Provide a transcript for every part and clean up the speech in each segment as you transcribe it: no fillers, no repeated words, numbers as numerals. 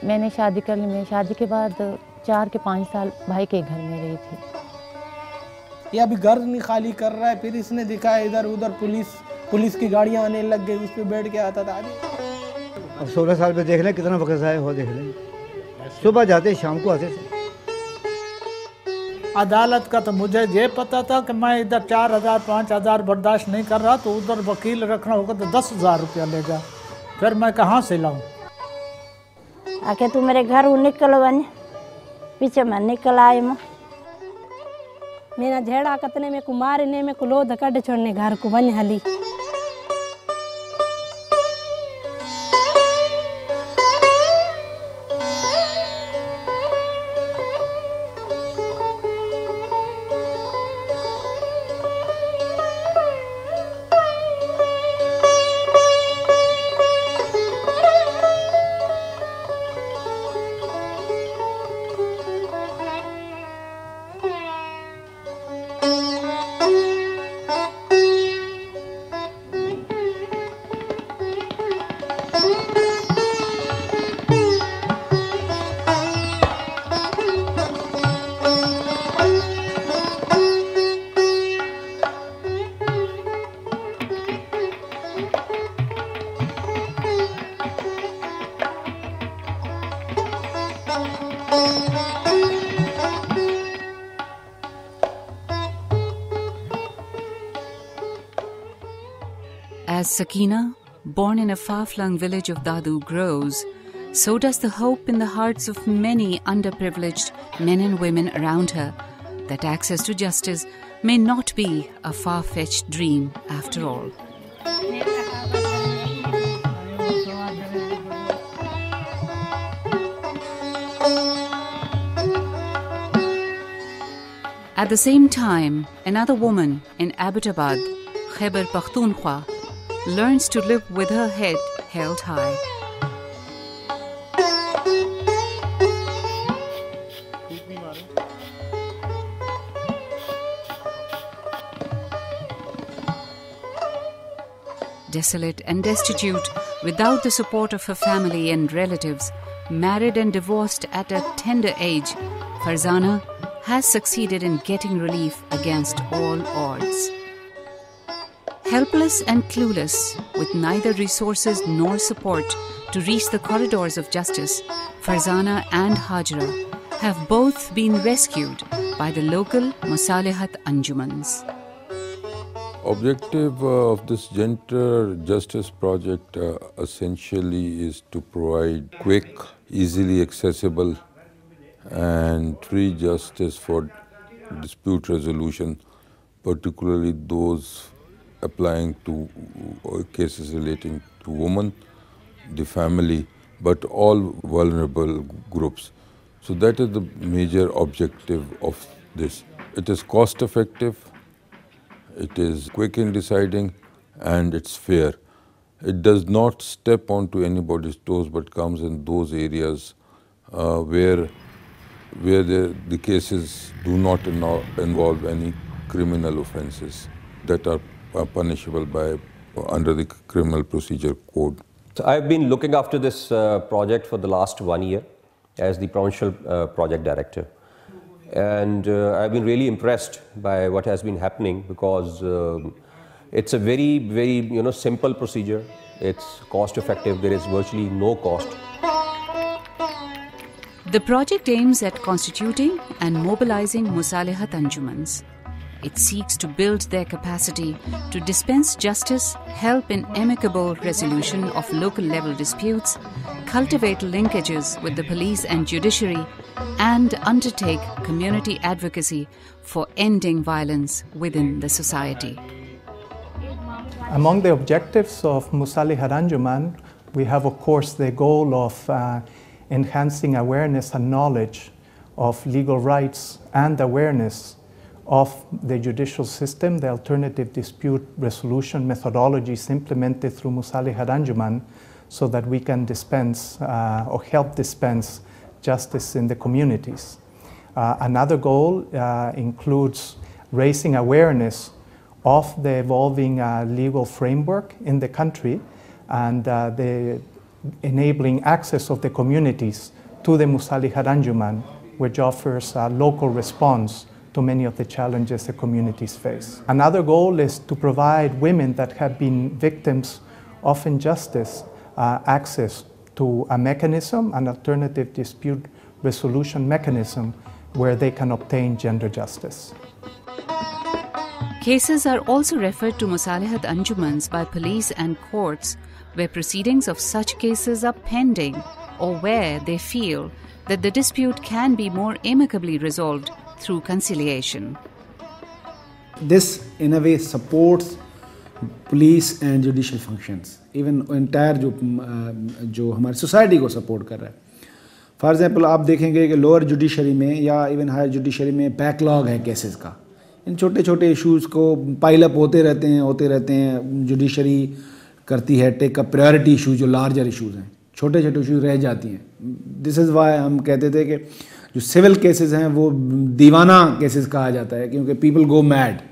मैंने शादी कर ली। मैं शादी के बाद 4 के 5 साल भाई के घर में रही थी। ये अभी घर नहीं खाली कर रहा है, फिर इसने दिखाया इधर उधर पुलिस की गाड़ियाँ आने लग गई, उस पर बैठ के आता था। अब 16 साल में देख लें कितना वक्त ज़ाया हो, देख लें। सुबह जाते शाम को आते थे। अदालत का तो मुझे ये पता था कि मैं इधर 4,000 5,000 बर्दाश्त नहीं कर रहा, तो उधर वकील रखना होगा तो 10,000 रुपया लेगा। फिर मैं कहाँ से लाऊं? आके तू मेरे घर निकल वन, पीछे मैं निकल आए। मेरा झेड़ा कतने में कुमार ने में कुलोध कट छोड़ने घर को वन हली। As Sakina, born in a far-flung village of Dadu, grows, so does the hope in the hearts of many underprivileged men and women around her that access to justice may not be a far-fetched dream after all. At the same time, another woman in Abbottabad, Khyber Pakhtunkhwa, learns to live with her head held high. Desolate and destitute, without the support of her family and relatives, married and divorced at a tender age, Farzana has succeeded in getting relief against all odds. Helpless and clueless, with neither resources nor support to reach the corridors of justice, Farzana and Hajra have both been rescued by the local Musalihat Anjumans. Objective of this gender justice project essentially is to provide quick, easily accessible and free justice for dispute resolution, particularly those applying to cases relating to women, the family, but all vulnerable groups. So that is the major objective of this. It is cost effective, it is quick in deciding, and it's fair. It does not step onto anybody's toes, but comes in those areas where the cases do not involve any criminal offences that are punishable by under the Criminal Procedure Code. So I've been looking after this project for the last 1 year as the provincial project director, and I've been really impressed by what has been happening, because it's a very simple procedure. It's cost effective. There is virtually no cost. The project aims at constituting and mobilizing Musalihat Anjumans. It seeks to build their capacity to dispense justice, help in amicable resolution of local level disputes, cultivate linkages with the police and judiciary, and undertake community advocacy for ending violence within the society. Among the objectives of Musalihat Anjuman, we have of course the goal of enhancing awareness and knowledge of legal rights and awareness of the judicial system, the alternative dispute resolution methodologies implemented through Musalihat Anjuman, so that we can dispense or help dispense justice in the communities. Another goal includes raising awareness of the evolving legal framework in the country and the enabling access of the communities to the Musalihat Anjuman, which offers a local response to many of the challenges the communities face. Another goal is to provide women that have been victims of injustice access to a mechanism, an alternative dispute resolution mechanism, where they can obtain gender justice. Cases are also referred to Musalihat Anjumans by police and courts where proceedings of such cases are pending or where they feel that the dispute can be more amicably resolved through conciliation. This, in a way, supports police and judicial functions, even entire जो हमारी society को support कर रहा है. For example, आप देखेंगे कि lower judiciary में या even higher judiciary में backlog है cases का. इन छोटे छोटे issues को pile up होते रहते हैं. Judiciary करती है take up priority issues जो larger issues हैं. छोटे छोटे issues रह जाती हैं. This is why हम कहते थे कि जो civil cases हैं वो दीवाना cases कहा जाता है, क्योंकि people go mad.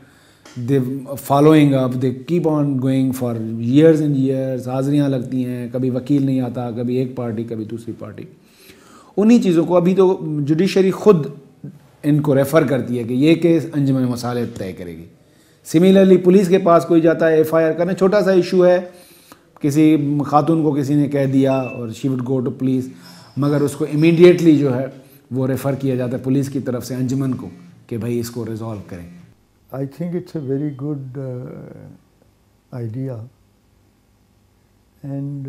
They following up, they keep on going for years and years. हाज़िरियाँ लगती हैं, कभी वकील नहीं आता, कभी एक पार्टी कभी दूसरी पार्टी. उन्हीं चीज़ों को अभी तो जुडिशरी खुद इनको रेफ़र करती है कि ये केस अंजुमन मसालिहत तय करेगी. सिमिलरली पुलिस के पास कोई जाता है FIR करने, छोटा सा इशू है, किसी खातून को किसी ने कह दिया और she would go to police, मगर उसको इमीडिएटली जो है वो रेफ़र किया जाता है पुलिस की तरफ से अंजुमन को कि भाई इसको रिजॉल्व करें. I think it's a very good idea, and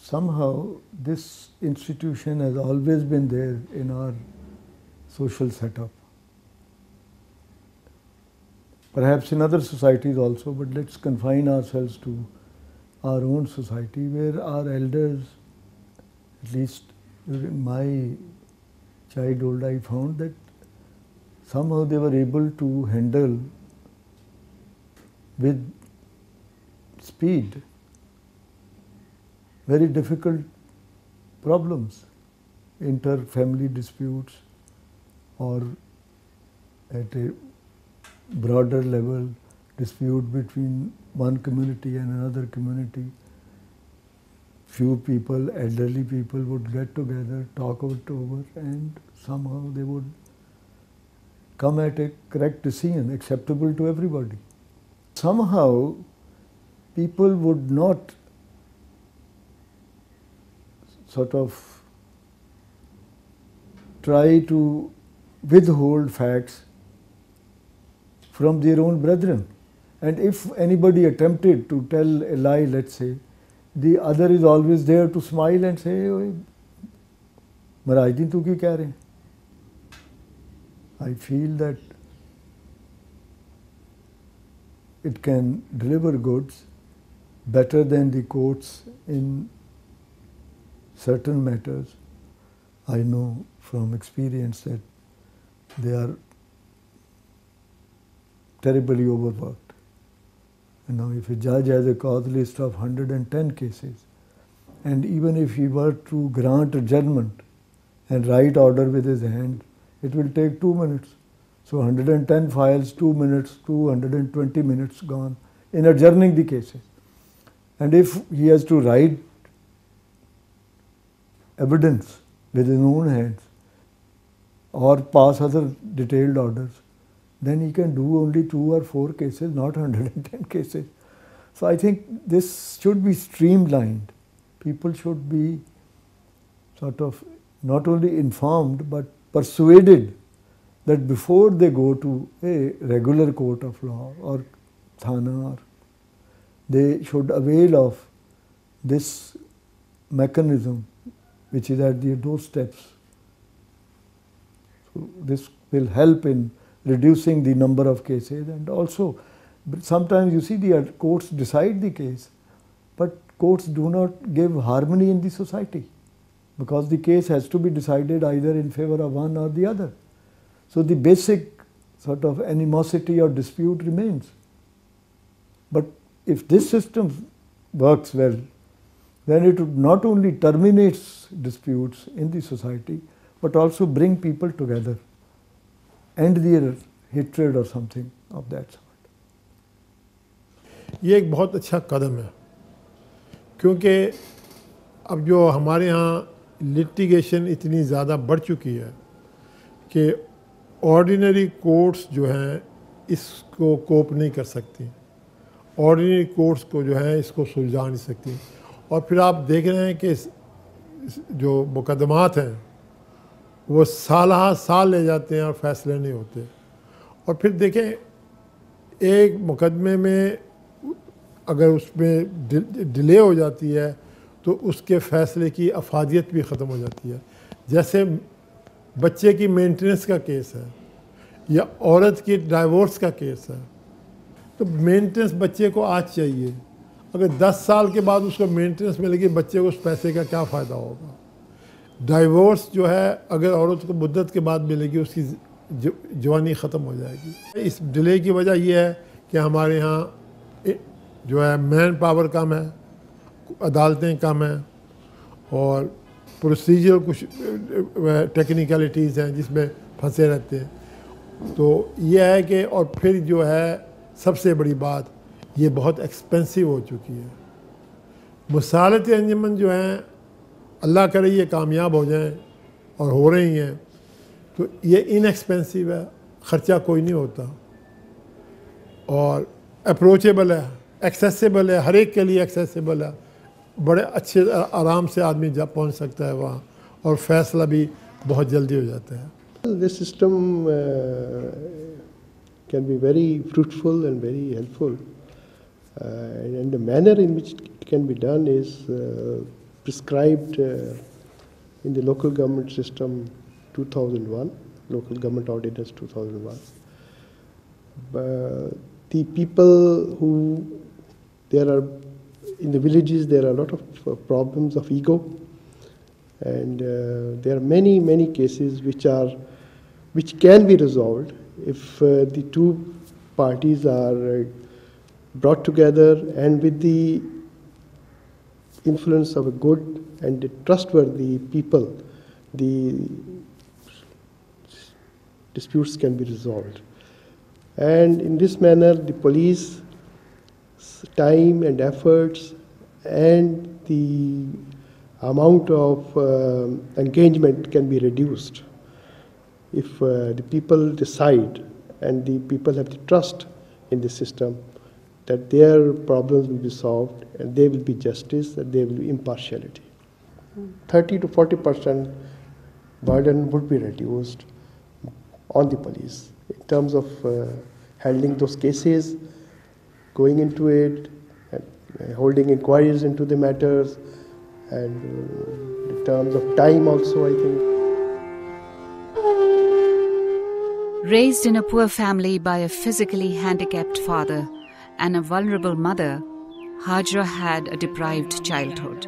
somehow this institution has always been there in our social setup. Perhaps in other societies also, but let's confine ourselves to our own society, where our elders, at least during my childhood, I found that somehow they were able to handle with speed very difficult problems, inter-family disputes, or at a broader level dispute between one community and another community. Few people, elderly people would get together, talk it over, and somehow they would come at a correct decision acceptable to everybody. Somehow people would not sort of try to withhold facts from their own brethren. And if anybody attempted to tell a lie, let's say, the other is always there to smile and say, "Maharaj ji, tu ki keh rahe?" I feel that it can deliver goods better than the courts in certain matters. I know from experience that they are terribly overworked. And now if a judge has a cause list of 110 cases, and even if he were to grant adjournment and write order with his hand, it will take 2 minutes. So 110 files, 2 minutes, 220 minutes gone in adjourning the cases. And if he has to write evidence with his own hands or pass other detailed orders, then he can do only 2 or 4 cases, not 110 cases. So I think this should be streamlined. People should be sort of not only informed but persuaded that before they go to a regular court of law or thana, they should avail of this mechanism which is at their doorsteps. So this will help in reducing the number of cases, and also sometimes you see the courts decide the case, but courts do not give harmony in the society because the case has to be decided either in favor of one or the other. So the basic sort of animosity or dispute remains. But if this system works well, then it would not only terminates disputes in the society, but also bring people together, end their hatred or something of that sort. ये एक बहुत अच्छा कदम है, क्योंकि अब जो हमारे यहाँ लिटिगेशन इतनी ज़्यादा बढ़ चुकी है कि ऑर्डिनरी कोर्ट्स जो हैं इसको कोप नहीं कर सकती, ऑर्डिनरी कोर्ट्स को जो है इसको सुलझा नहीं सकती। और फिर आप देख रहे हैं कि जो मुकदमात हैं वो साल ले जाते हैं और फैसले नहीं होते। और फिर देखें, एक मुकदमे में अगर उसमें डिले हो जाती है तो उसके फ़ैसले की अफादियत भी ख़त्म हो जाती है। जैसे बच्चे की मेंटेनेंस का केस है या औरत की डाइवोर्स का केस है, तो मेंटेनेंस बच्चे को आज चाहिए। अगर 10 साल के बाद उसको मेंटेनेंस मिलेगी, बच्चे को उस पैसे का क्या फ़ायदा होगा। डाइवोर्स जो है अगर औरत को मुद्दत के बाद मिलेगी, उसकी जवानी ख़त्म हो जाएगी। इस डिले की वजह यह है कि हमारे यहाँ जो है मैन पावर कम है, अदालतें कम हैं और प्रोसीजर कुछ टेक्निकलिटीज़ हैं जिसमें फंसे रहते हैं। तो यह है कि और फिर जो है सबसे बड़ी बात, ये बहुत एक्सपेंसिव हो चुकी है। मुसालिहाती अंजुमन जो हैं, अल्लाह करे ये कामयाब हो जाएं और हो रही हैं, तो ये इनएक्सपेंसिव है, ख़र्चा कोई नहीं होता और अप्रोचेबल है, एक्सेसिबल है, हर एक के लिए एक्सेसिबल है। बड़े अच्छे आराम से आदमी जा पहुंच सकता है वहाँ और फैसला भी बहुत जल्दी हो जाता है। This system can be very fruitful and very helpful, and the manner in which it can be done is prescribed in the local government system 2001, local government ordinance 2001. The people who, there are in the villages, there are a lot of problems of ego, and there are many cases which can be resolved if the two parties are brought together and with the influence of a good and trustworthy people, the disputes can be resolved. And in this manner, the police time and efforts and the amount of engagement can be reduced if the people decide and the people have the trust in the system that their problems will be solved and there will be justice and there will be impartiality. 30 to 40% burden would be reduced on the police in terms of handling those cases, going into it, and holding inquiries into the matters, and in terms of time also, I think. Raised in a poor family by a physically handicapped father and a vulnerable mother, Hajra had a deprived childhood.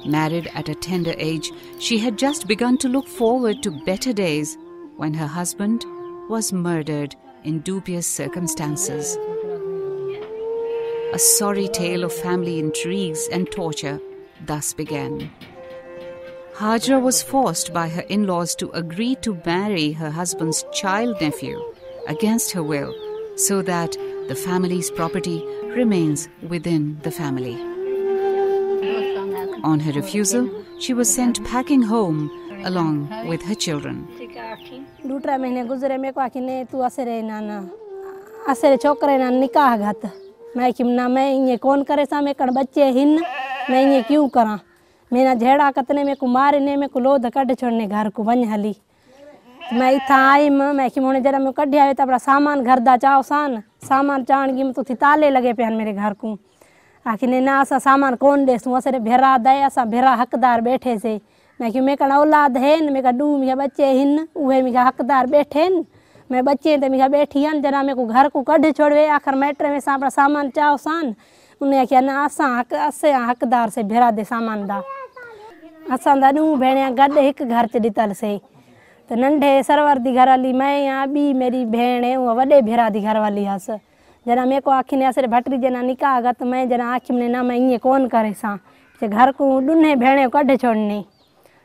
Married at a tender age, she had just begun to look forward to better days when her husband was murdered in dubious circumstances. A sorry tale of family intrigues and torture thus began. Hajra was forced by her in-laws to agree to marry her husband's child nephew against her will, so that the family's property remains within the family. On her refusal, she was sent packing home along with her children. 2 महीने गुजरे, मेरे को आखिर ने तू असरे नाना असरे छोकरे ना निकाह घात, मैं कि ना मैं ये कौन करे सा, मैं कण बच्चे हिन, मैं ये क्यों करा, मैं ना झेड़ा कतने में को मारने में को लोध कट छोड़ने घर को वन हली। मैं इतना आई मैं कि मोने जरा मैं कढ़ आवे तो अपना सामान घर दा चाओ सान सामान चाण की तो थी ताले लगे पे मेरे घर को। आखिर ने ना असा सामान कौन दे सू असरे भेरा दे असा भेरा हकदार बैठे से, मैं कि मैं कण औलाद है न, मैं डू मिया बच्चे हिन उहे मिया हकदार बैठे न, मैं बच्चे तो मिया बैठी हन, जना मेरे को घर को कढ़ छोड़वे आखिर मैट्रे में अपना सामान चाओ सान। उन्हें आखिया ना असा असे हकदार से भेरा दे सामान दा, असा दा डू भेणिया गड एक घर च दितल से। तो नंढे सरवर दी घर वाली मैं यहाँ बी मेरी भेण है वो वडे भेरा दी घर वाली हस, जना मेरे को आखी ने असर भटरी जना निकाह गत मैं जना आखी में ना मैं ये कौन करे सा घर को डूने भेणे कढ़ छोड़नी,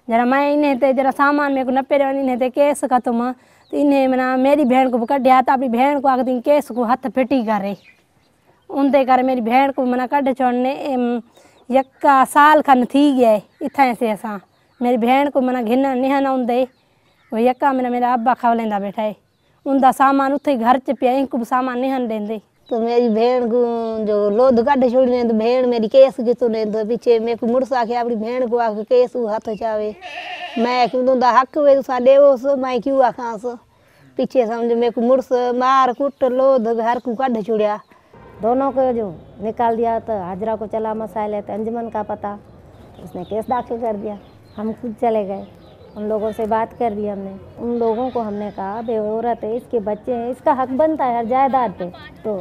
जरा मैं इन्हें ते जरा सामान मेरे को न पेरे इन्हें ते केस खत्म, तो इन्हें मना मेरी भेण को कढ़िया तो अपनी भेण को आखती केस को हथ फिटी करे उनते करे मेरी भेण को मना कढ़ छोड़ने यक्का साल खन थी गया इतना से असां मेरी भेण को मना घिन निहन आंदे वो यक्का मेरा अब्बा खवलेंदा बैठा है उनका सामान उथे घर च पिया इंक भी सामान निहन देंदे। तो मेरी भेण को जो लोध कढ़ छोड़ने तो भेण मेरी केस कितो ने तो पीछे मेरे को मुड़स आके अपनी भेण को आके केस हाथ चावे मैं क्यों तुंदा हक वे तुसा देवो सो मैं क्यों आखां सो पीछे समझ मेरे को मुड़स मार कुट लोध घर को कढ़ छोड़िया। दोनों को जो निकाल दिया तो हाजरा को चला मुसालिहत अंजुमन का पता तो उसने केस दाखिल कर दिया। हम खुद चले गए उन लोगों से बात कर दी हमने उन लोगों को हमने कहा बे औरत है इसके बच्चे हैं इसका हक बनता है हर जायदाद पे। तो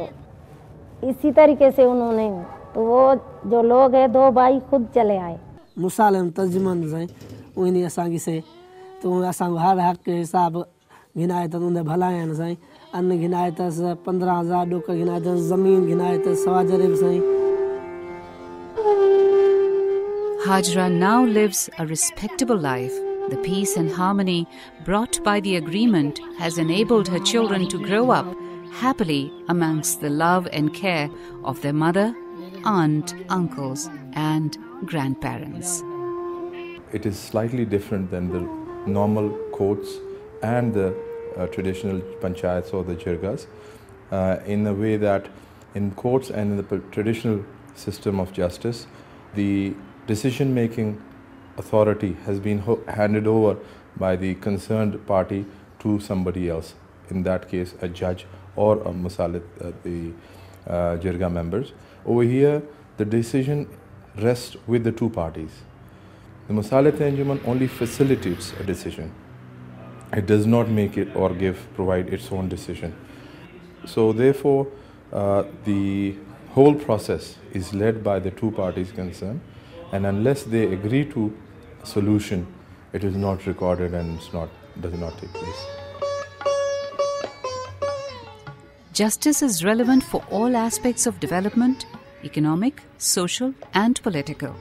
इसी तरीके से उन्होंने तो वो जो लोग हैं दो भाई खुद चले आए मुसालिहत अंजुमन से उन्हें असांगी से तो असां हर हक के हिसाब घिनाए तो उन्हें भलायन साईं अन्न घिनाए तो 15,000 डोक घिनाए तो ज़मीन घिनाए तो सवा जरेब Sai. Hajra now lives a respectable life. The peace and harmony brought by the agreement has enabled her children to grow up happily amongst the love and care of their mother, aunt, uncles and grandparents. It is slightly different than the normal courts and the traditional panchayats or the jirgas in the way that in courts and in the traditional system of justice, the decision-making authority has been handed over by the concerned party to somebody else, in that case a judge or a musalit, the jirga members. Over here the decision rests with the two parties. The Musalihati Anjuman only facilitates a decision. It does not make it or provide its own decision. So therefore the whole process is led by the two parties concerned, and unless they agree to a solution, it is not recorded and does not take place. Justice is relevant for all aspects of development, economic, social and political.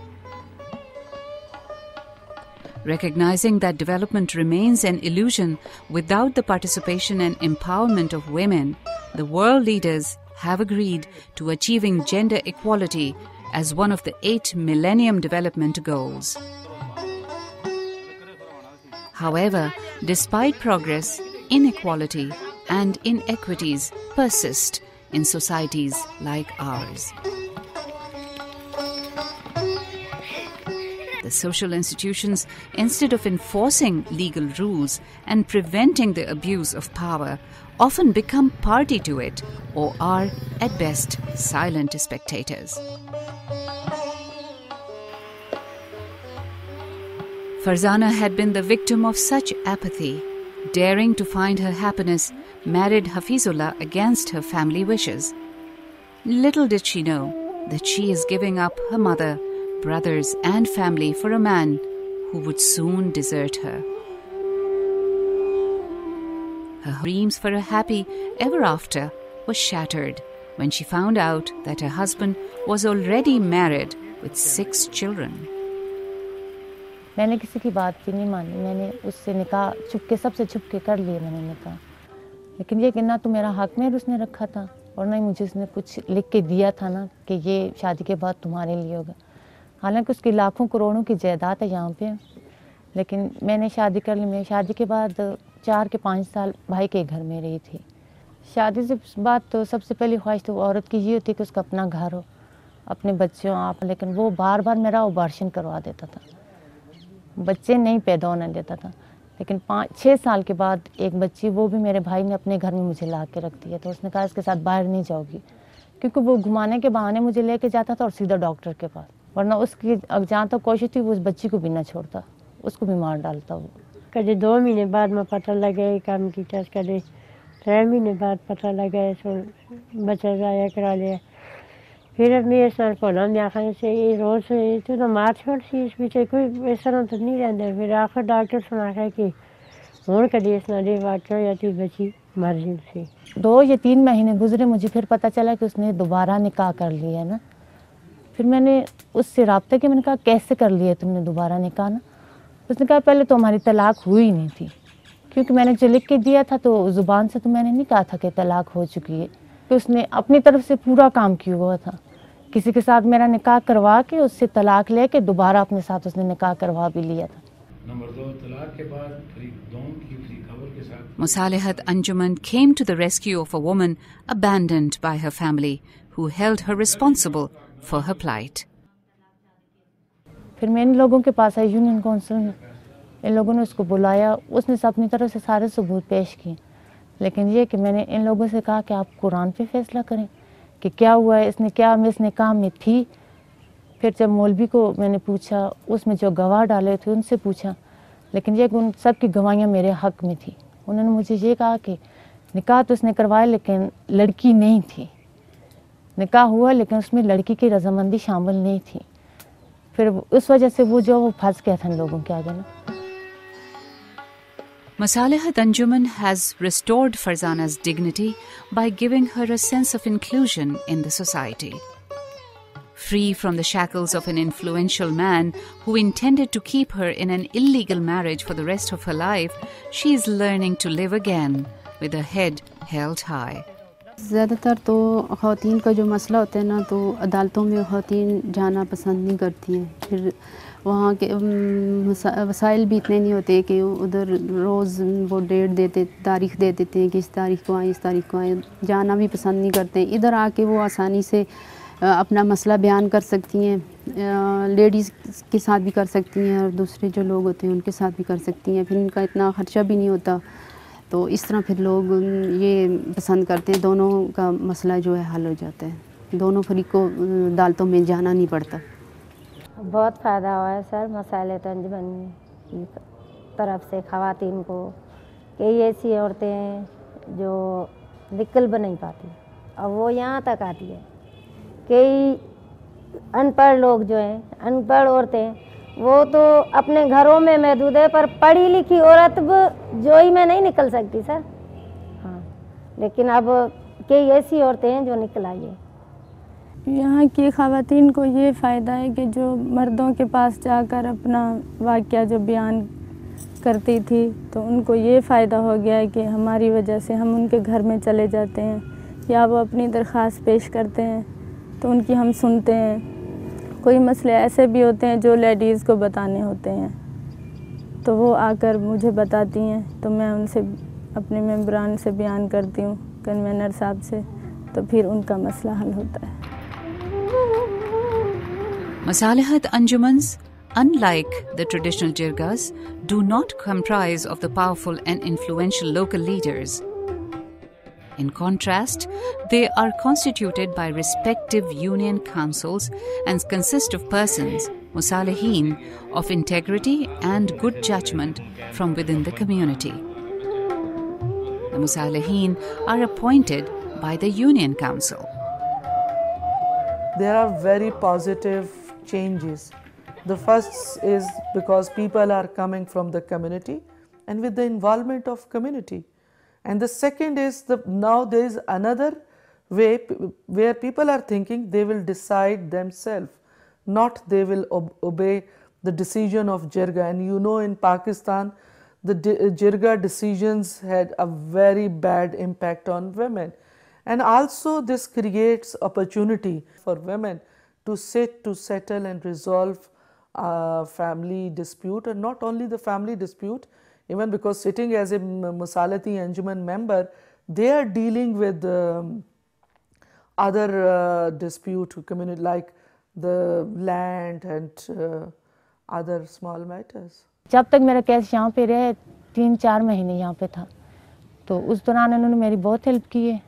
Recognizing that development remains an illusion without the participation and empowerment of women, the world leaders have agreed to achieving gender equality as one of the 8 Millennium Development Goals. However, despite progress, inequality and inequities persist in societies like ours. The social institutions, instead of enforcing legal rules and preventing the abuse of power, often become party to it or are, at best, silent spectators. Farzana had been the victim of such apathy. Daring to find her happiness, married Hafizullah against her family wishes. Little did she know that she is giving up her mother, brothers and family for a man who would soon desert her. Her dreams for a happy ever after were shattered when she found out that her husband was already married with 6 children. मैंने किसी की बात भी नहीं मानी। मैंने उससे निकाह छुपके सबसे छुपके कर लिए मैंने निकाह, लेकिन ये कि ना तो मेरा हक में उसने रखा था और ना ही मुझे उसने कुछ लिख के दिया था ना कि ये शादी के बाद तुम्हारे लिए होगा। हालांकि उसकी लाखों करोड़ों की जायदाद है यहाँ पे, लेकिन मैंने शादी कर ली। मैं शादी के बाद 4 के 5 साल भाई के घर में रही थी। शादी से बाद तो सबसे पहली ख्वाहिश तो औरत की ये होती कि उसका अपना घर हो, अपने बच्चों आप, लेकिन वो बार बार मेरा अबॉर्शन करवा देता था, बच्चे नहीं पैदा होने देता था। लेकिन 5-6 साल के बाद एक बच्ची, वो भी मेरे भाई ने अपने घर में मुझे ला के रख दिया। तो उसने कहा इसके साथ बाहर नहीं जाओगी, क्योंकि वो घुमाने के बहाने मुझे लेके जाता था और सीधा डॉक्टर के पास, वरना उसकी अब जहाँ तक कोशिश थी वो उस बच्ची को भी ना छोड़ता, उसको भी मार डालता। वो कभी 2 महीने बाद में पता लगे काम की टेस्ट, कभी 3 महीने बाद पता लगे तो बच्चा जाया करा लिया। फिर अब मेरे सर को ना मैं आखिर से ये रोज़ तो ना मार छोड़ सी इस पीछे कोई इस तरह तो नहीं रहते। फिर आखिर डॉक्टर सुना है कि हूँ कभी इस ना दे बात या तो बची मर सी। 2 या 3 महीने गुजरे, मुझे फिर पता चला कि उसने दोबारा निकाह कर लिया ना। फिर मैंने उससे रब्ता किया, मैंने कहा कैसे कर लिया तुमने दोबारा निकाह ना। उसने कहा पहले तो हमारी तलाक हुई नहीं थी, क्योंकि मैंने जो लिख के दिया था तो ज़ुबान से तो मैंने नहीं कहा था कि तलाक हो चुकी है, कि उसने अपनी तरफ से पूरा काम किया हुआ था किसी के साथ मेरा निकाह करवा के उससे तलाक लेके दोबारा अपने साथ उसने निकाह करवा भी लिया था। नंबर 2, तलाक के बाद खबर के साथ Musalihat Anjuman came to the rescue of a woman abandoned by her family, who held her responsible for her plight. फिर मैं इन लोगों के पास आई, यूनियन काउंसिल में। इन लोगों ने उसको बुलाया, उसने अपनी तरफ से सारे सबूत पेश किए, लेकिन ये कि मैंने इन लोगों से कहा कि आप कुरान पे फैसला करें कि क्या हुआ है, इसने क्या मैं इस निकाह में थी। फिर जब मौलवी को मैंने पूछा, उसमें जो गवाह डाले थे उनसे पूछा, लेकिन ये उन सब की गवाहियाँ मेरे हक़ में थी। उन्होंने मुझे ये कहा कि निकाह तो उसने करवाया लेकिन लड़की नहीं थी, निकाह हुआ लेकिन उसमें लड़की की रजामंदी शामिल नहीं थी। फिर उस वजह से वो फंस गया था इन लोगों के आगे ना। Musalihat Anjuman has restored Farzana's dignity by giving her a sense of inclusion in the society. Free from the shackles of an influential man who intended to keep her in an illegal marriage for the rest of her life, she is learning to live again with her head held high. ज़्यादातर तो ख़वातीन का जो मसला होता है ना, तो अदालतों में ख़वातीन जाना पसंद नहीं करती हैं। फिर वहाँ के वसाइल भी इतने नहीं होते कि उधर रोज़ वो डेट देते, तारीख़ दे देते हैं कि इस तारीख़ को आए, इस तारीख़ को आए। जाना भी पसंद नहीं करते। इधर आके वो आसानी से अपना मसला बयान कर सकती हैं, लेडीज़ के साथ भी कर सकती हैं और दूसरे जो लोग होते हैं उनके साथ भी कर सकती हैं। फिर इनका इतना ख़र्चा भी नहीं होता, तो इस तरह फिर लोग ये पसंद करते हैं, दोनों का मसला जो है हल हो जाता है, दोनों फरीक को अदालतों में जाना नहीं पड़ता। बहुत फ़ायदा हुआ है सर मुसालिहत अंजुमन की तरफ से ख़वातीन को। कई ऐसी औरतें हैं जो विकल्प नहीं पाती, अब वो यहाँ तक आती है। कई अनपढ़ लोग जो हैं, अनपढ़ औरतें, वो तो अपने घरों में महदूद है, पर पढ़ी लिखी औरत जोई में नहीं निकल सकती सर। हाँ, लेकिन अब कई ऐसी औरतें हैं जो निकल आई है। यहाँ की ख़वातीन को ये फ़ायदा है कि जो मर्दों के पास जाकर अपना वाक़या जो बयान करती थी, तो उनको ये फ़ायदा हो गया है कि हमारी वजह से हम उनके घर में चले जाते हैं या वो अपनी दरख्वास्त पेश करते हैं तो उनकी हम सुनते हैं। कोई मसले ऐसे भी होते हैं जो लेडीज़ को बताने होते हैं, तो वो आकर मुझे बताती हैं, तो मैं उनसे अपने मेंबरान से बयान करती हूँ, कन्वेनर साहब से, तो फिर उनका मसला हल होता है। Musalihat Anjumans, unlike the traditional jirgas, do not comprise of the powerful and influential local leaders. In contrast, they are constituted by respective union councils and consist of persons, musalihin, of integrity and good judgment from within the community. The musalihin are appointed by the union council. There are very positive changes. The first is because people are coming from the community and with the involvement of community. And the second is now there is another way where people are thinking they will decide themselves, not they will obey the decision of jirga. And you know, in Pakistan, the jirga decisions had a very bad impact on women. And also this creates opportunity for women to sit, to settle and resolve family dispute, and not only the family dispute, even because sitting as a Musalihati Anjuman member, they are dealing with other dispute community like the land and other small matters. जब तक मेरा case यहाँ पे रहे 3-4 महीने यहाँ पे था, तो उस दौरान उन्होंने मेरी बहुत हेल्प की है।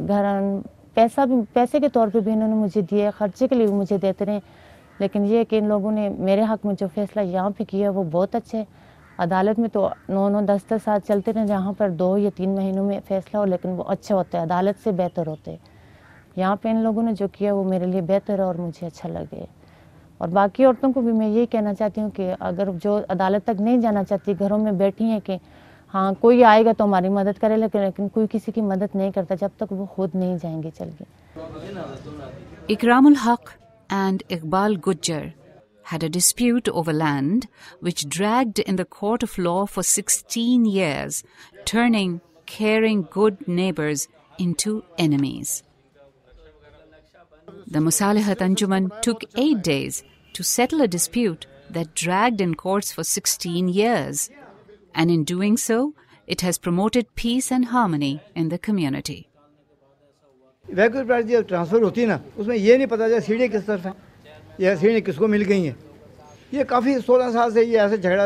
घर पैसे के तौर पे भी इन्होंने मुझे दिए, खर्चे के लिए भी मुझे देते रहे। लेकिन ये कि इन लोगों ने मेरे हक़ में जो फैसला यहाँ पे किया वो बहुत अच्छे है। अदालत में तो 9-10 साल चलते रहे, जहाँ पर 2 या 3 महीनों में फैसला हो, लेकिन वो अच्छे होते हैं, अदालत से बेहतर होते हैं। यहाँ पे इन लोगों ने जो किया वो मेरे लिए बेहतर है और मुझे अच्छा लगे। और बाकी औरतों को भी मैं यही कहना चाहती हूँ कि अगर जो अदालत तक नहीं जाना चाहती, घरों में बैठी हैं कि हाँ कोई आएगा तो हमारी मदद करे, लेकिन कोई किसी की मदद नहीं करता जब तक वो खुद नहीं जाएंगे चल के। Ikramul Haq and Iqbal Gujjar had a dispute over land which dragged in the court of law for 16 years, turning caring good neighbors into enemies. The Musalihat Anjuman took 8 days to settle a dispute that dragged in courts for 16 years. And in doing so, it has promoted peace and harmony in the community. Vacuum price जब transfer होती है ना, उसमें ये नहीं पता चला सीढ़ी किस तरफ है या सीढ़ी किसको मिल गई है। ये काफ़ी 16 साल से ये ऐसे झगड़ा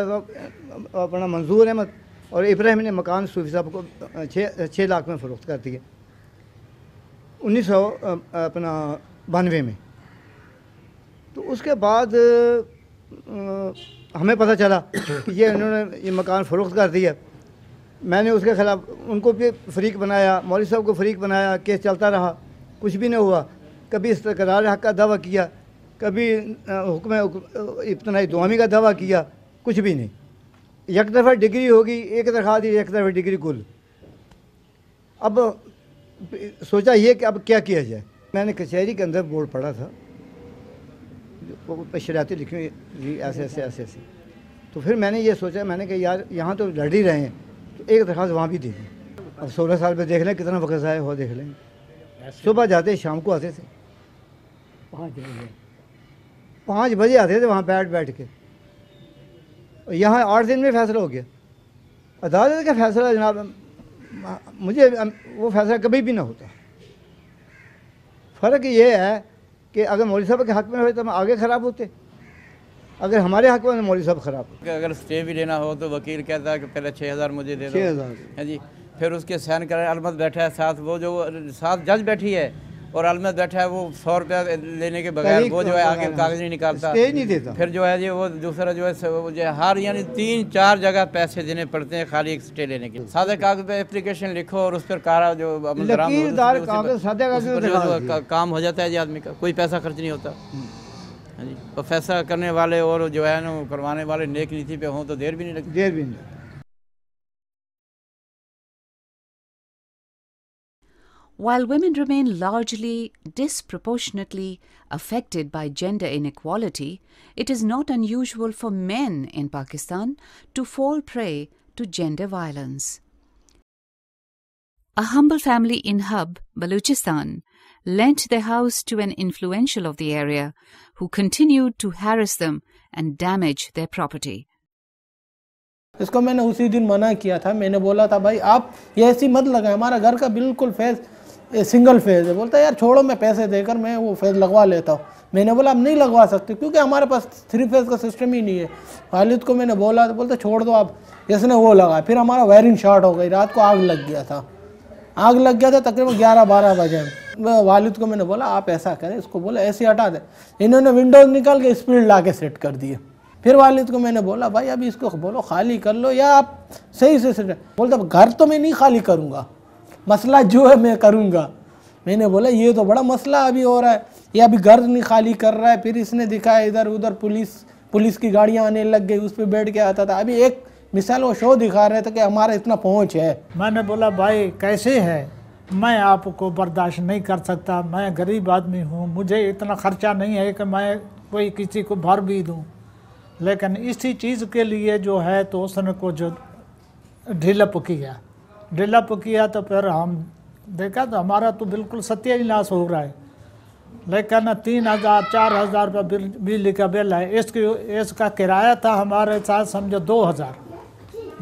अपना मंजूर अहमद और इब्राहिम ने मकान सूफी साहब को 6 लाख में फ़रोख्त कर दिए 1992 में। तो उसके बाद हमें पता चला कि ये इन्होंने ये मकान फ़रोख्त कर दिया। मैंने उसके ख़िलाफ़ उनको भी फ़रीक बनाया, मौलवी साहब को फ़रीक बनाया, केस चलता रहा, कुछ भी नहीं हुआ। कभी इस्तक़रार हक़ का दावा किया, कभी हुक्म इब्तनाई दुआमी का दावा किया, कुछ भी नहीं। एक तरफा डिग्री होगी, एक दरख्वास्त दी, एक तरफा डिग्री कुल। अब सोचा ये कि अब क्या किया जाए। मैंने कचहरी के अंदर बोर्ड पढ़ा था, शरारती लिखी हुई ऐसे ऐसे ऐसे ऐसे। तो फिर मैंने ये सोचा, मैंने कहा यार यहाँ तो लड़ ही रहे हैं, तो एक दरख्वास्त वहाँ भी दे दी। अब 16 साल में देख लें कितना वक्त ज़ाया हो, देख लेंगे। सुबह जाते शाम को आते थे, 5 बजे आते थे वहाँ बैठ के। यहाँ 8 दिन में फ़ैसला हो गया। अदालत का फ़ैसला जनाब, मुझे वो फ़ैसला कभी भी ना होता। फ़र्क ये है कि अगर मौलवी साहब के हक़ में होते तो हम आगे ख़राब होते, अगर हमारे हक़ में मौलवी साहब ख़राब होते। अगर स्टे भी लेना हो तो वकील कहता है कि पहले 6000 मुझे दे दो, 6000 है जी। फिर उसके साइन कर अलमत बैठा है साथ, वो जो साथ जज बैठी है और अलमत बैठा है, वो 100 रुपया लेने के बगैर वो जो है आगे कागज़ नहीं निकालता, स्टे नहीं देता। फिर जो है जी वो दूसरा जो है हर यानी 3-4 जगह पैसे देने पड़ते हैं खाली एक स्टे लेने के। सादे कागज़ पे एप्लीकेशन लिखो और उस पर कारा जो काम हो जाता है जी आदमी का, कोई पैसा खर्च नहीं होता। हाँ जी, और फैसला करने वाले और जो है ना करवाने वाले नेक नीति पे हों तो देर भी नहीं लगती। While women remain largely disproportionately affected by gender inequality, it is not unusual for men in Pakistan to fall prey to gender violence. A humble family in Hub, Baluchistan, lent their house to an influential of the area who continued to harass them and damage their property. इसको मैंने उसी दिन मना किया था। मैंने बोला था भाई आप ये ऐसी मत लगाएं, हमारा घर का बिल्कुल फेस सिंगल फेज है। बोलता यार छोड़ो, मैं पैसे देकर मैं वो फेज लगवा लेता हूँ। मैंने बोला आप नहीं लगवा सकते क्योंकि हमारे पास 3 फेज का सिस्टम ही नहीं है। वालिद को मैंने बोला तो बोलते छोड़ दो आप, इसने वो लगा। फिर हमारा वायरिंग शॉर्ट हो गई, रात को आग लग गया था। तकरीबन 11-12 बजे। वालिद को मैंने बोला आप ऐसा करें, इसको बोला ऐसे हटा दे। इन्होंने विंडोज़ निकाल के स्पीड ला के सेट कर दिए। फिर वालिद को मैंने बोला भाई अभी इसको बोलो खाली कर लो या आप सही से सेट। बोलता घर तो मैं नहीं खाली करूँगा, मसला जो है मैं करूँगा। मैंने बोला ये तो बड़ा मसला अभी हो रहा है, ये अभी घर नहीं खाली कर रहा है। फिर इसने दिखाया इधर उधर पुलिस की गाड़ियाँ आने लग गई, उस पर बैठ के आता था। अभी एक मिसाल वो शो दिखा रहे थे कि हमारा इतना पहुँच है। मैंने बोला भाई कैसे है, मैं आपको बर्दाश्त नहीं कर सकता, मैं गरीब आदमी हूँ, मुझे इतना ख़र्चा नहीं है कि मैं कोई किसी को भर भी दूँ। लेकिन इसी चीज़ के लिए जो है तो उसने कुछ ढिलप किया तो फिर हम देखा तो हमारा तो बिल्कुल सत्यानाश हो रहा है। लेकिन 3000-4000 रुपये बिजली का बिल है। इसका किराया था हमारे साथ समझो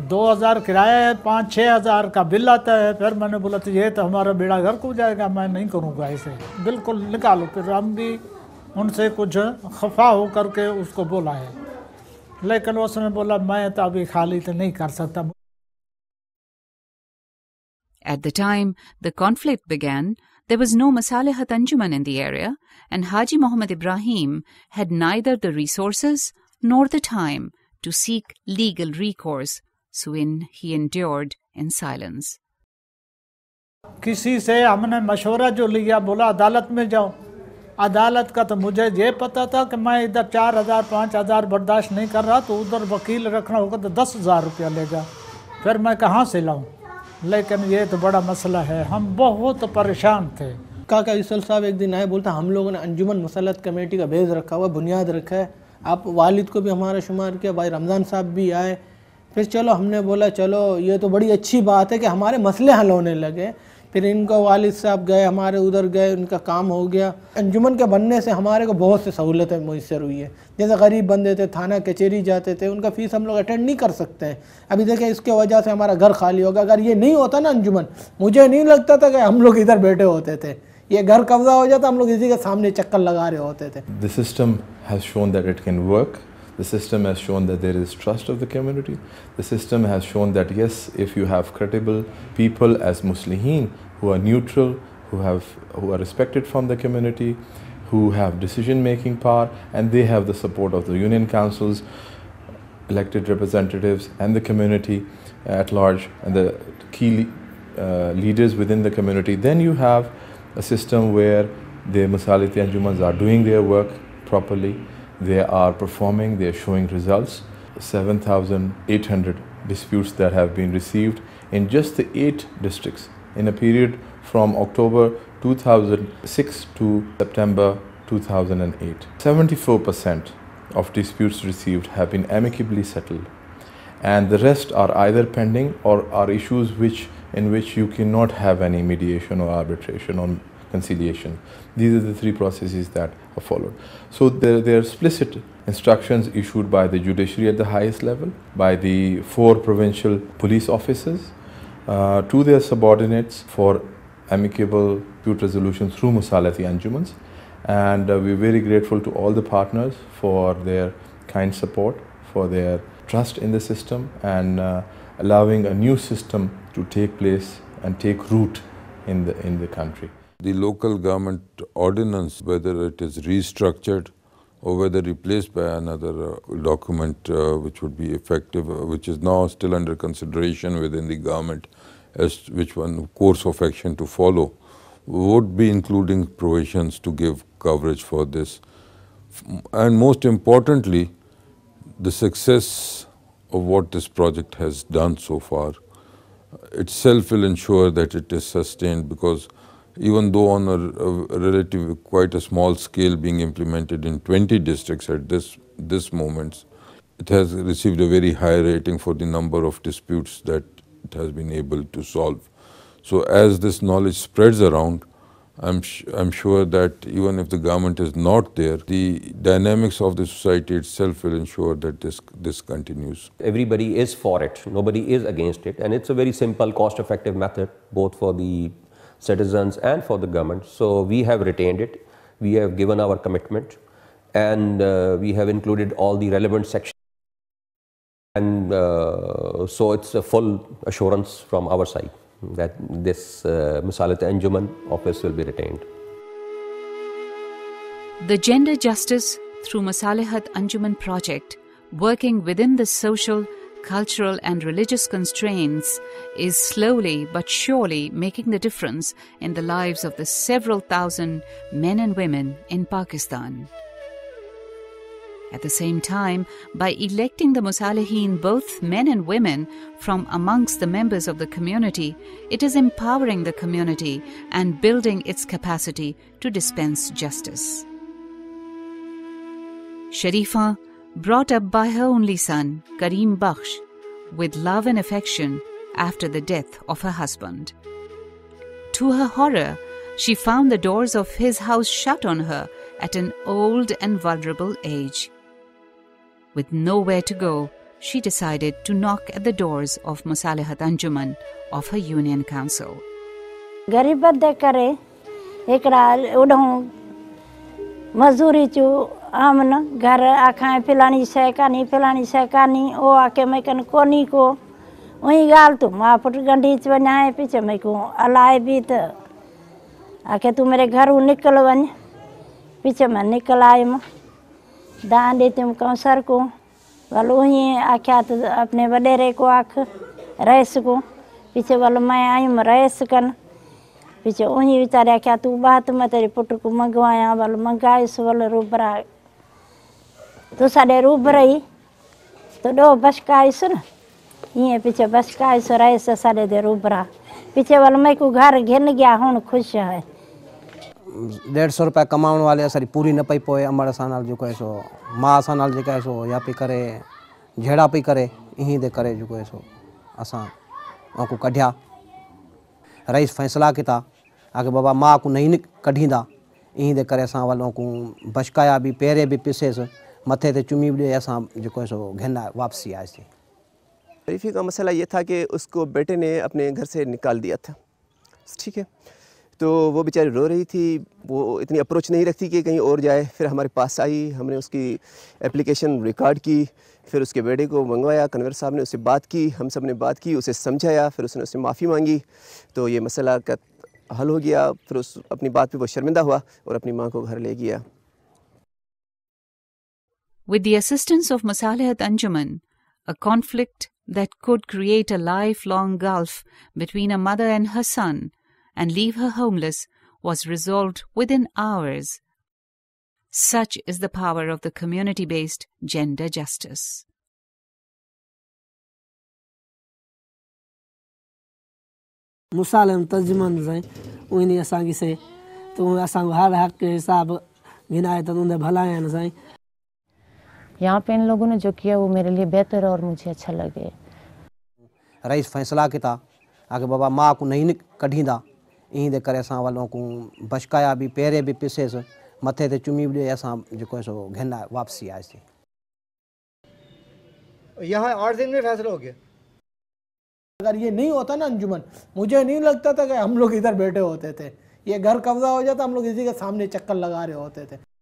2000 किराया है, 5-6 हज़ार का बिल आता है। फिर मैंने बोला तो ये तो हमारा बेड़ा घर को जाएगा, मैं नहीं करूँगा ऐसे, बिल्कुल निकालो। फिर हम भी उनसे कुछ खफा हो करके उसको बोला है, लेकिन उसने बोला मैं तो अभी खाली तो नहीं कर सकता। At the time the conflict began, there was no Musalihat Anjuman in the area, and Haji Muhammad Ibrahim had neither the resources nor the time to seek legal recourse, so he endured in silence. किसी से हमने मशवरा जो लिया, बोला अदालत में जाओ। अदालत का तो मुझे ये पता था कि मैं इधर 4000-5000 बर्दाश्त नहीं कर रहा, तो उधर वकील रखना होगा तो 10,000 रुपया लेगा, फिर मैं कहाँ से लाऊं। लेकिन ये तो बड़ा मसला है, हम बहुत परेशान थे। काका यूसुफ साहब एक दिन आए, बोलता हम लोगों ने अंजुमन मुसलत कमेटी का बेस रखा हुआ, बुनियाद रखा है, आप वालिद को भी हमारा शुमार किया, भाई रमज़ान साहब भी आए। फिर चलो हमने बोला चलो ये तो बड़ी अच्छी बात है कि हमारे मसले हल होने लगे, फिर इनको वालिद साहब गए, हमारे उधर गए, उनका काम हो गया। अंजुमन के बनने से हमारे को बहुत सी सहूलतें मुयसर हुई है। जैसे गरीब बंदे थे, थाना कचहरी जाते थे, उनका फ़ीस हम लोग अटेंड नहीं कर सकते हैं। अभी देखिए इसके वजह से हमारा घर खाली होगा। अगर ये नहीं होता ना अंजुमन, मुझे नहीं लगता था कि हम लोग इधर बैठे होते थे। ये घर कब्जा हो जाता, हम लोग इसी के सामने चक्कर लगा रहे होते थे। The system has shown that it can work. The system has shown that there is trust of the community. The system has shown that yes, if you have credible people as Muslihin who are neutral, who are respected from the community, who have decision-making power, and they have the support of the union councils, elected representatives, and the community at large, and the key leaders within the community, then you have a system where the Musalihati Anjumans are doing their work properly. They are performing, they are showing results. 7,800 disputes that have been received in just the 8 districts in a period from October 2006 to September 2008. 74% of disputes received have been amicably settled, and the rest are either pending or are issues in which you cannot have any mediation or arbitration or conciliation. These are the 3 processes that are followed. So there are explicit instructions issued by the judiciary at the highest level, by the 4 provincial police officers to their subordinates for amicable dispute resolution through Musalihati Anjumans. And we're very grateful to all the partners for their kind support, for their trust in the system, and allowing a new system to take place and take root in the country. The local government ordinance, whether it is restructured or whether replaced by another document which would be effective, which is now still under consideration within the government as which one course of action to follow, would be including provisions to give coverage for this. And most importantly, the success of what this project has done so far itself will ensure that it is sustained, because even though on a relatively quite a small scale being implemented in 20 districts at this moment, it has received a very high rating for the number of disputes that it has been able to solve. So as this knowledge spreads around, I'm sure that even if the government is not there, the dynamics of the society itself will ensure that this continues. Everybody is for it, nobody is against it, and it's a very simple, cost-effective method both for the citizens and for the government. So we have retained it, we have given our commitment, and we have included all the relevant sections, and so it's a full assurance from our side that this Musalihati Anjuman office will be retained. The Gender Justice through Musalihat Anjuman project, working within the social, cultural and religious constraints, is slowly but surely making the difference in the lives of the several thousand men and women in Pakistan. At the same time, by electing the Musalihin, both men and women, from amongst the members of the community, it is empowering the community and building its capacity to dispense justice. Sharifa, brought up by her only son, Kareem Bakhsh, with love and affection after the death of her husband. To her horror, she found the doors of his house shut on her at an old and vulnerable age. With nowhere to go, she decided to knock at the doors of Musalihat Anjuman of her union council. गरीबत दे करे एकड़ा उडों मजदूरी चो आमन घर आखाएं फिलानी शैकानी ओ आके मैं कन कोनी को वही गाल तू माँ पुट गंडी च बनाए पीछे मैं को अलाए भी तो आके तू मेरे घर उ निकल वन पीछे मैं निकल आए माँ दान देते हम कौसर को वालों ही आख्या तो अपने वडेरे को आख रैस को पीछे वालों मैं आई मैं रैस कन पीछे वही बेचारे आख्या तू बात मैं तेरे पुट को मंगवाया वालों मंगाए सो वालों रूबरा तो साडे रूबराई तो दो बस का सुन ये पीछे बस का रैस साडे दे रूबरा पीछे वालों मैं को घर घेन गया हूँ खुश है 150 रुपया कमाने वाले असारी पूरी न पई पोए अमर असां नाल जो सो मां असां नाल जेका सो या पई करे झेड़ा पई करे इहीं दे करे जो सो असां को कढिया रईस फैसला किया आगे बाबा माँ को नहीं कढ़ींदा इन दे करे असां वालों को बचकाया भी पैरे भी पिसेस मथे ते चुमी भी असां जो सो घेना वापसी आए। शरीफी का मसला ये था कि उसको बेटे ने अपने घर से निकाल दिया था, ठीक है। तो वो बेचारी रो रही थी, वो इतनी अप्रोच नहीं रखती कि कहीं और जाए। फिर हमारे पास आई, हमने उसकी एप्लीकेशन रिकॉर्ड की, फिर उसके बेटे को मंगवाया, कन्वर साहब ने उससे बात की, हम सब ने बात की, उसे समझाया, फिर उसने उससे माफ़ी मांगी, तो ये मसला का हल हो गया। फिर उस अपनी बात पे वो शर्मिंदा हुआ और अपनी माँ को घर ले गया। With the assistance of Musalihat Anjuman, a conflict that could create a lifelong gulf between a mother and her son and leave her homeless was resolved within hours. Such is the power of the community-based gender justice. Musalihat Anjuman zai uini asangi se to asang har hak ke hisab ginaya ta unde bhalayan zai। यहाँ पे इन लोगों ने जो किया वो मेरे लिए बेहतर और मुझे अच्छा लगे। रईस फैसला किया आगे बाबा माँ को नहीं कढ़ींदा इन दे करे असां वालों को बचकाया भी पैरे भी पिसेस मथे ते चुमी भी असां जो सो घेना वापसी आए। यहाँ 8 दिन में फैसला हो गया। अगर ये नहीं होता ना अंजुमन, मुझे नहीं लगता था कि हम लोग इधर बैठे होते थे। ये घर कब्जा हो जाता, हम लोग इसी के सामने चक्कर लगा रहे होते थे।